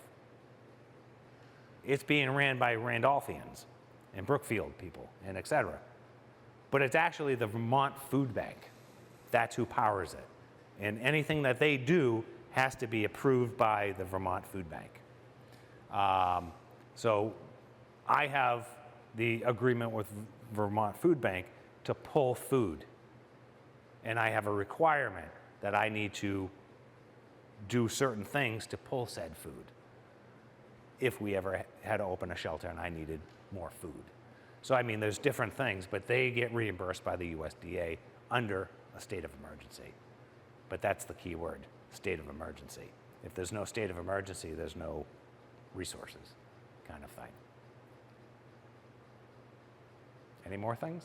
It's being ran by Randolphians and Brookfield people and et cetera. But it's actually the Vermont Food Bank. That's who powers it. And anything that they do has to be approved by the Vermont Food Bank. So I have the agreement with Vermont Food Bank to pull food. And I have a requirement that I need to do certain things to pull said food if we ever had to open a shelter and I needed more food. So I mean, there's different things, but they get reimbursed by the USDA under a state of emergency. But that's the key word, state of emergency. If there's no state of emergency, there's no resources kind of thing. Any more things?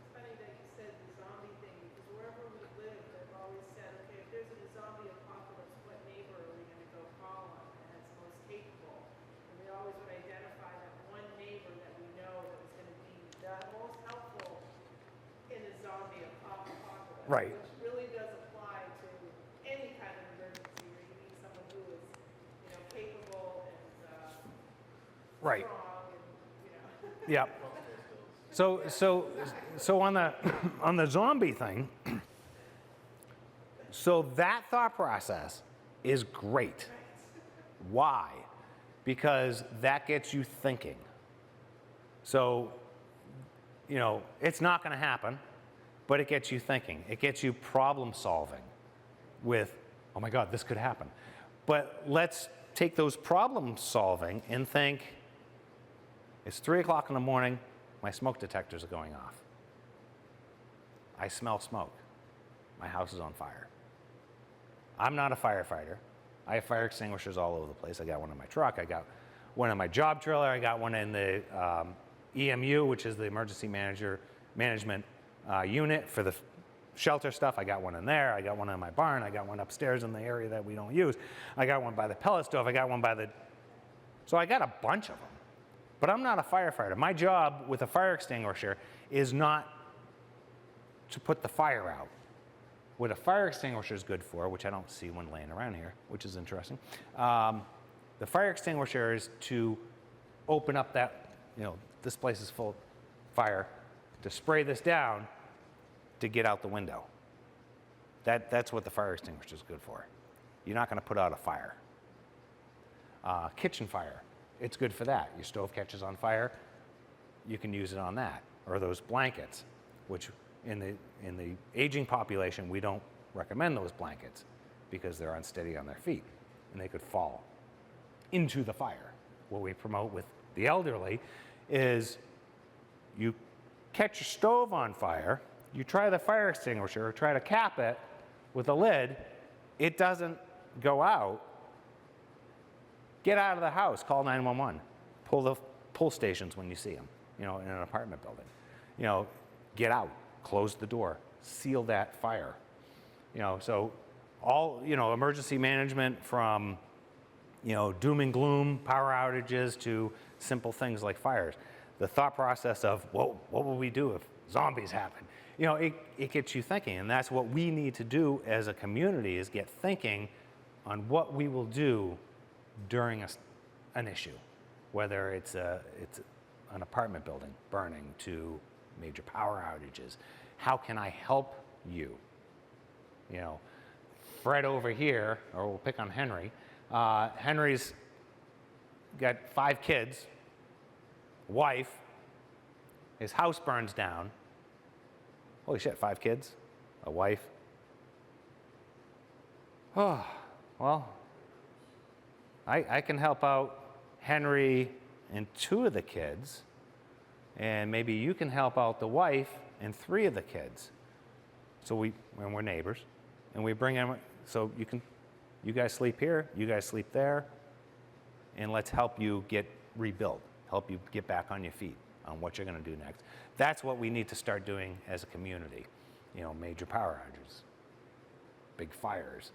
It's funny that you said the zombie thing, because wherever we live, they've always said, okay, if there's a zombie apocalypse, what neighbor are we gonna go call on that's most capable? And we always would identify that one neighbor that we know that was gonna be the most helpful in a zombie apocalypse. Right. Which really does apply to any kind of emergency where you need someone who is, capable and, Right. strong and, Yep. So on the zombie thing, so that thought process is great. Why? Because that gets you thinking. So, it's not going to happen, but it gets you thinking. It gets you problem solving with, oh my God, this could happen. But let's take those problem solving and think, it's 3 o'clock in the morning, my smoke detectors are going off. I smell smoke. My house is on fire. I'm not a firefighter. I have fire extinguishers all over the place. I got one in my truck. I got one in my job trailer. I got one in the EMU, which is the emergency management unit for the shelter stuff. I got one in there. I got one in my barn. I got one upstairs in the area that we don't use. I got one by the pellet stove. I got one by the... So I got a bunch of them. But I'm not a firefighter. My job with a fire extinguisher is not to put the fire out. What a fire extinguisher is good for, which I don't see one laying around here, which is interesting. The fire extinguisher is to open up that, this place is full of fire, to spray this down to get out the window. That's what the fire extinguisher is good for. You're not going to put out a fire. Kitchen fire. It's good for that. Your stove catches on fire, you can use it on that. Or those blankets, which in the aging population, we don't recommend those blankets because they're unsteady on their feet and they could fall into the fire. What we promote with the elderly is you catch your stove on fire, you try the fire extinguisher or try to cap it with a lid, it doesn't go out. Get out of the house, call 911. Pull the pull stations when you see them, in an apartment building. Get out, close the door, seal that fire. So all, emergency management from, doom and gloom, power outages to simple things like fires. The thought process of, what will we do if zombies happen? It gets you thinking, and that's what we need to do as a community is get thinking on what we will do during an issue, whether it's an apartment building burning to major power outages. How can I help you? Fred over here, or we'll pick on Henry. Henry's got 5 kids, wife, his house burns down. Holy shit, 5 kids, a wife. Oh, well, I can help out Henry and 2 of the kids, and maybe you can help out the wife and 3 of the kids. So when we're neighbors, and we bring them, so you guys sleep here, you guys sleep there, and let's help you get rebuilt, help you get back on your feet. on what you're going to do next. That's what we need to start doing as a community. You know, major power outages, big fires,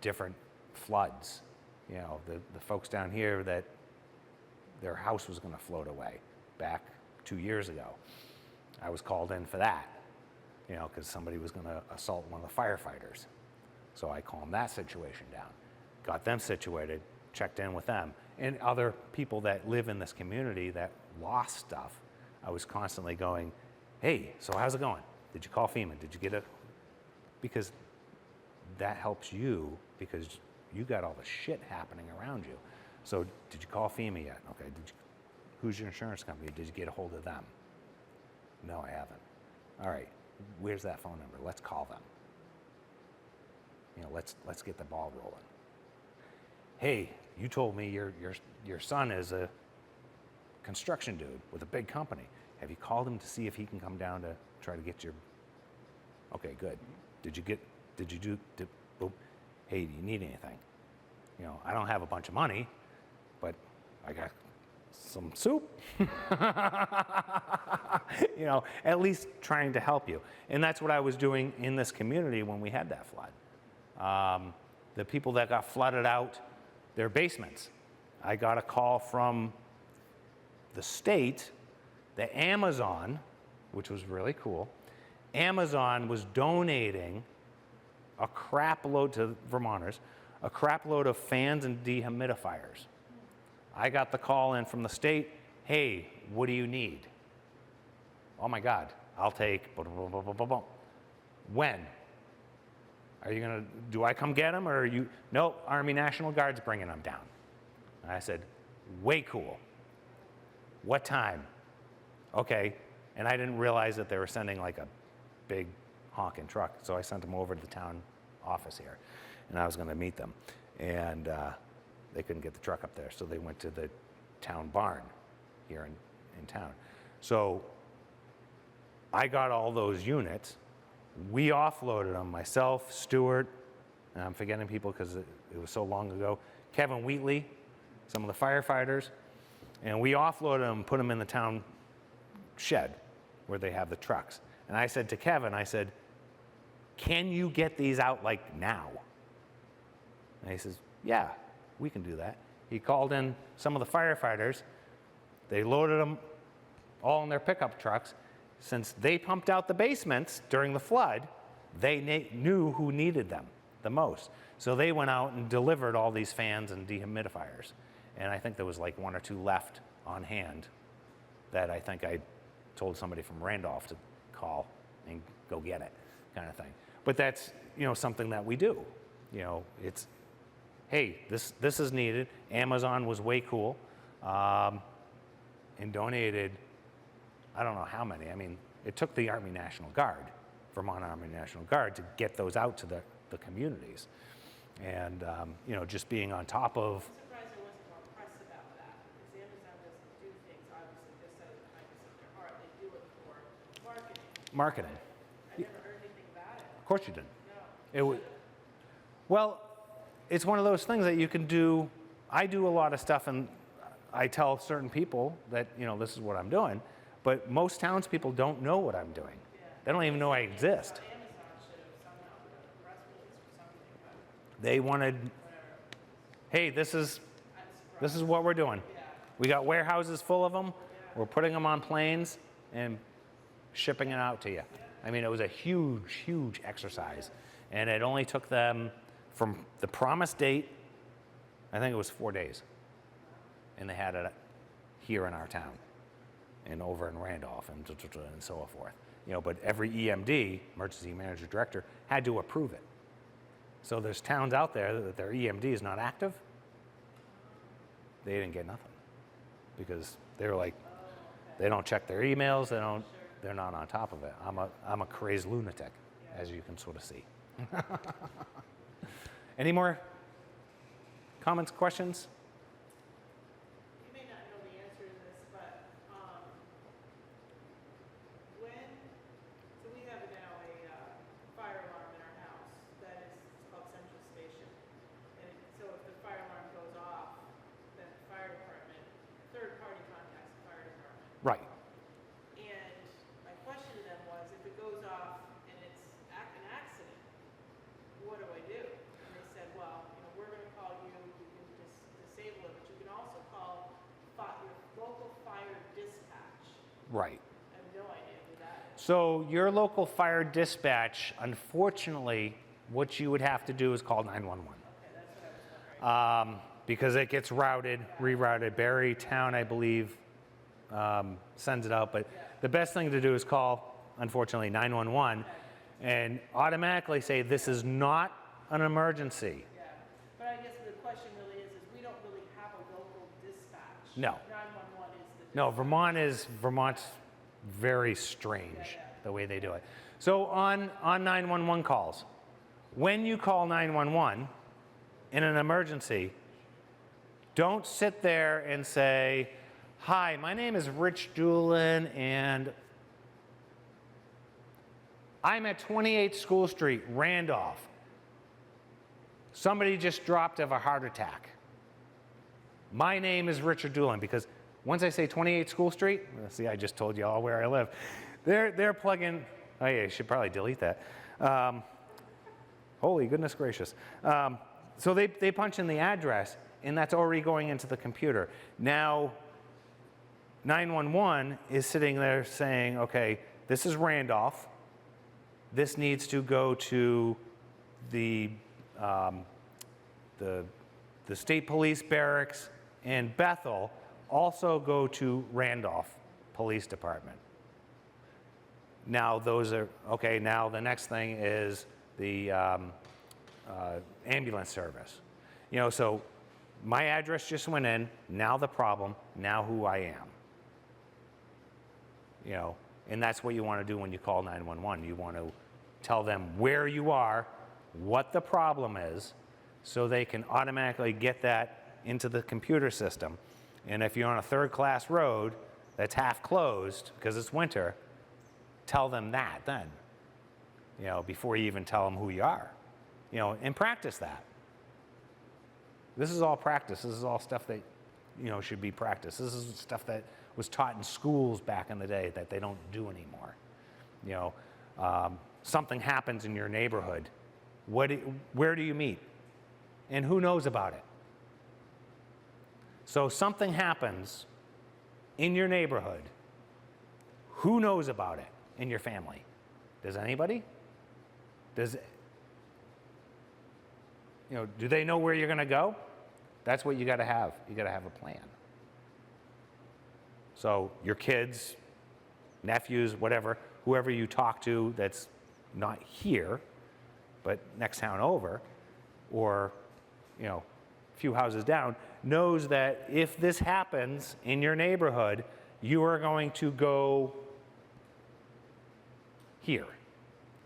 different floods. You know, the folks down here that their house was going to float away back 2 years ago. I was called in for that, you know, because somebody was going to assault one of the firefighters. So I calmed that situation down, got them situated, checked in with them, and other people that live in this community that lost stuff. I was constantly going, hey, so how's it going? Did you call FEMA? Did you get it? Because that helps you, because you got all the shit happening around you. So did you call FEMA yet? Okay, who's your insurance company? Did you get a hold of them? No, I haven't. All right, where's that phone number? Let's call them. You know, let's get the ball rolling. Hey, you told me your son is a construction dude with a big company. Have you called him to see if he can come down to try to get your? Okay, good. Oh, hey, do you need anything? You know, I don't have a bunch of money, but I got some soup. You know, at least trying to help you. And that's what I was doing in this community when we had that flood. The people that got flooded out their basements. I got a call from the state that Amazon, which was really cool, Amazon was donating a crap load to Vermonters, a crap load of fans and dehumidifiers. I got the call in from the state, hey, what do you need? Oh my God, I'll take, blah, blah, blah, blah, blah, blah. When? Are you gonna, do I come get them or are you? No, Army National Guard's bringing them down. And I said, way cool. What time? Okay, and I didn't realize that they were sending like a big honking truck, so I sent them over to the town office here, and I was gonna meet them. And they couldn't get the truck up there, so they went to the town barn here in town. So I got all those units. We offloaded them, myself, Stuart, and I'm forgetting people because it was so long ago, Kevin Wheatley, some of the firefighters, and we offloaded them and put them in the town shed where they have the trucks. And I said to Kevin, I said, can you get these out like now? And he says, yeah, we can do that. He called in some of the firefighters. They loaded them all in their pickup trucks. Since they pumped out the basements during the flood, they knew who needed them the most. So they went out and delivered all these fans and dehumidifiers. And I think there was like 1 or 2 left on hand that I think I told somebody from Randolph to call and go get it, kind of thing. But that's, you know, something that we do. You know, it's, hey, this is needed. Amazon was way cool and donated, I don't know how many. I mean, it took the Army National Guard, Vermont Army National Guard, to get those out to the communities. And, you know, just being on top of. I'm surprised there wasn't more press about that, because Amazon doesn't do things, obviously, just out of the kindness of their heart. They do it for marketing. I never heard anything about it. Of course you didn't. No. It was, well, it's one of those things that you can do. I do a lot of stuff, and I tell certain people that, you know, this is what I'm doing, but most townspeople don't know what I'm doing. They don't even know I exist. Amazon should have somehow put a press release or something, but They wanted, hey, this is what we're doing. We got warehouses full of them. We're putting them on planes and shipping it out to you. I mean, it was a huge, huge exercise. And it only took them from the promised date, I think it was 4 days. And they had it here in our town and over in Randolph and so forth. You know, but every EMD, emergency manager director, had to approve it. So there's towns out there that their EMD is not active. They didn't get nothing because they were like, they don't check their emails. They're not on top of it. I'm a crazed lunatic, as you can sort of see. Any more comments, questions? you may not know the answer to this, but so we have now a fire alarm in our house that is called Central Station. And so if the fire alarm goes off, then the fire department, third party contacts the fire department. Right. I have no idea who that is. So your local fire dispatch, unfortunately, what you would have to do is call 911. Okay, that's what I was wondering. Because it gets routed, rerouted. Barry Town, I believe, sends it out. But the best thing to do is call, unfortunately, 911 and automatically say, this is not an emergency. Yeah, but I guess the question really is we don't really have a local dispatch. No. 911 is the No, dispatch. Vermont's very strange Yeah. the way they do it. So on 911 calls, when you call 911 in an emergency, don't sit there and say, hi, my name is Rich Doolin and I'm at 28 School Street, Randolph. Somebody just dropped of a heart attack. My name is Richard Doolin, because once I say 28 School Street, see, I just told you all where I live. They're plugging, oh yeah, you should probably delete that. Holy goodness gracious. So they punch in the address, and that's already going into the computer. Now, 911 is sitting there saying, okay, this is Randolph. This needs to go to the state police barracks, and Bethel also go to Randolph Police Department. Now those are, okay, now the next thing is the ambulance service. You know, so my address just went in, now the problem, now who I am. You know, and that's what you want to do when you call 911. You want to tell them where you are, what the problem is, so they can automatically get that into the computer system. And if you're on a third-class road that's half closed because it's winter, tell them that then, you know, before you even tell them who you are, you know, and practice that. This is all practice. This is all stuff that, you know, should be practiced. This is stuff that was taught in schools back in the day that they don't do anymore. You know, something happens in your neighborhood. Where do you meet? And who knows about it? So something happens in your neighborhood. Who knows about it in your family? Does anybody? Do they know where you're going to go? That's what you got to have. You got to have a plan. So your kids, nephews, whatever, whoever you talk to that's not here, but next town over, or, you know, a few houses down, knows that if this happens in your neighborhood, you are going to go here.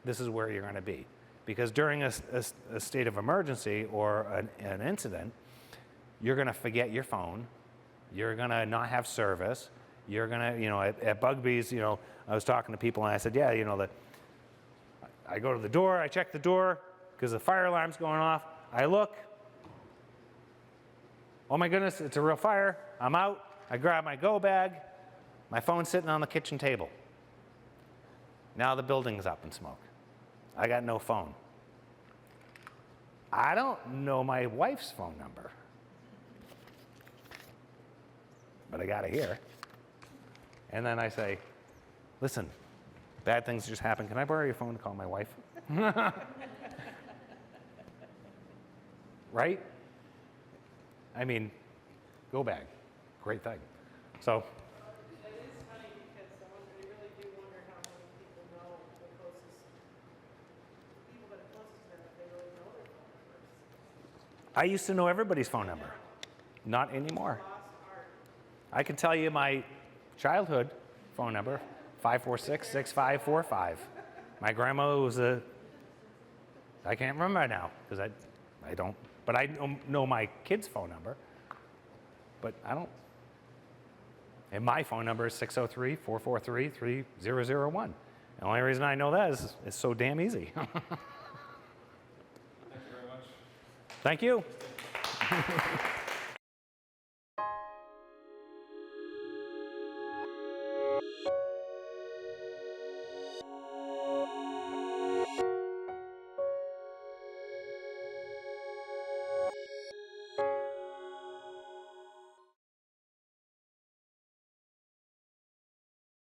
This is where you're going to be. Because during a state of emergency or an incident, you're going to forget your phone. You're going to not have service. You're going to, you know, at Bugby's, you know, I was talking to people and I said, yeah, you know, I go to the door, I check the door because the fire alarm's going off. I look. Oh my goodness, it's a real fire. I'm out. I grab my go bag. My phone's sitting on the kitchen table. Now the building's up in smoke. I got no phone. I don't know my wife's phone number, but I got it here. And then I say, listen, bad things just happened. Can I borrow your phone to call my wife? Right? I mean, go bag. Great thing. So. It is funny because I really do wonder how many people know the closest, people that are closest to them, if they really know their phone numbers. I used to know everybody's phone number. Not anymore. Lost art. I can tell you my childhood phone number, 546-6545. My grandma was I can't remember now because I don't, but I know my kid's phone number, but I don't. And my phone number is 603-443-3001. The only reason I know that is it's so damn easy. Thank you very much. Thank you.